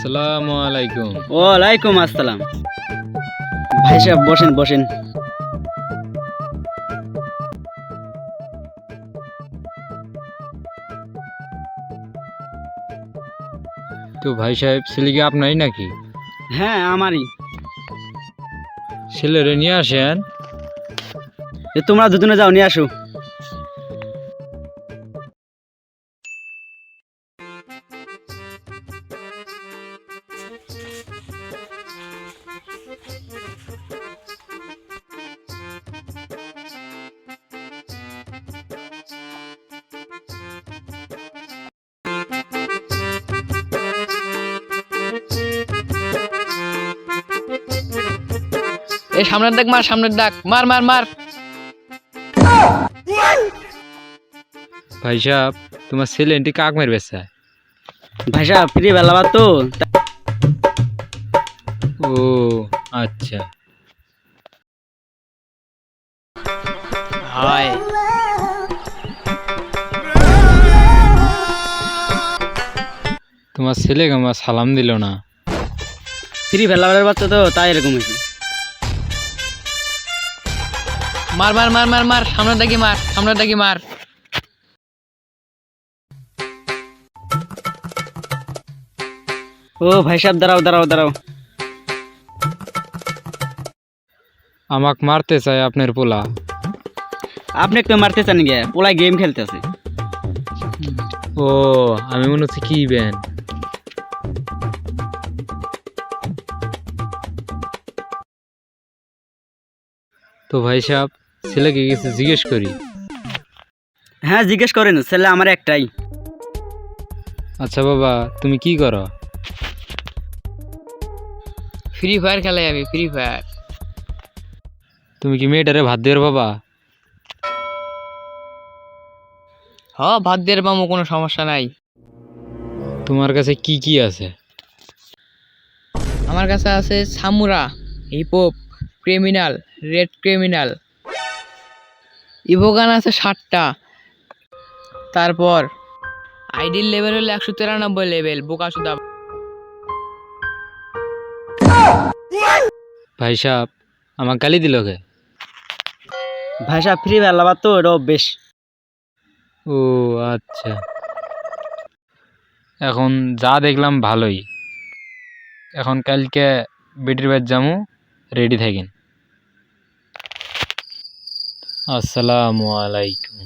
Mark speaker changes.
Speaker 1: আসসালামু আলাইকুম।
Speaker 2: ওয়ালাইকুম আসসালাম। ভাই সাহেব বসেন বসেন।
Speaker 1: তো ভাই সাহেব, ছেলে কি আপনারই নাকি?
Speaker 2: হ্যাঁ আমারই।
Speaker 1: ছেলেরে নিয়ে আসেন।
Speaker 2: তোমরা দুজনে যাও, নিয়ে আসো।
Speaker 3: এই সামনের ডাক মার, সামনের ডাক মার মার মার।
Speaker 1: ভাই সাহেব, তোমার ছেলে এনটি কাক মারবে স্যার?
Speaker 2: ভাই সাহেব ফ্রি বেলাবার তো।
Speaker 1: ও আচ্ছা।
Speaker 3: হয়
Speaker 1: তোমার ছেলেকে আমার সালাম দিল না।
Speaker 2: ফ্রি বেলাবার বাচ্চা তো, তাই এরকম হয়েছে।
Speaker 3: মার মার মার মার মার, সামনের ডাকি মার, সামনের ডাকি মার।
Speaker 2: ও ভাই সাহেব দাঁড়াও দাঁড়াও দাঁড়াও।
Speaker 1: আমাক মারতে চায় আপনার পোলা?
Speaker 2: আপনি একটু মারতে চান গে? পোলায় গেম খেলতেছে।
Speaker 1: ও, আমি মনে হচ্ছে কি বেন। তো ভাই সাহেব, ছেলেকে কিছু জিজ্ঞেস করি।
Speaker 2: হ্যাঁ জিজ্ঞেস করেন, ছেলে আমার একটাই।
Speaker 1: আচ্ছা বাবা, তুমি কি করো?
Speaker 3: ফ্রি ফায়ার খেলাই আমি, ফ্রি ফায়ার।
Speaker 1: তুমি কি মেয়েটারে ভাত দেওয়ার বাবা?
Speaker 3: হ, ভাত দিয়ে পাবো, কোনো সমস্যা নাই।
Speaker 1: তোমার কাছে কি কি আছে?
Speaker 3: আমার কাছে আছে সামুরা, হিপহপ, ক্রিমিনাল, রেড ক্রিমিনাল, ইভোগান আছে 60টা। তারপর আইডির লেভেল হলো 193 লেভেল, বোকা সুদা।
Speaker 1: ভাই সাহেব, আমার গালি দিল কে?
Speaker 2: ভাই সাহেব ফ্রি বেলাবার তো, এটা বেশ।
Speaker 1: ও আচ্ছা। এখন যা দেখলাম ভালোই। এখন কালকে বেটির বাড়ি যামু, রেডি থাকেন। আসসালামু আলাইকুম।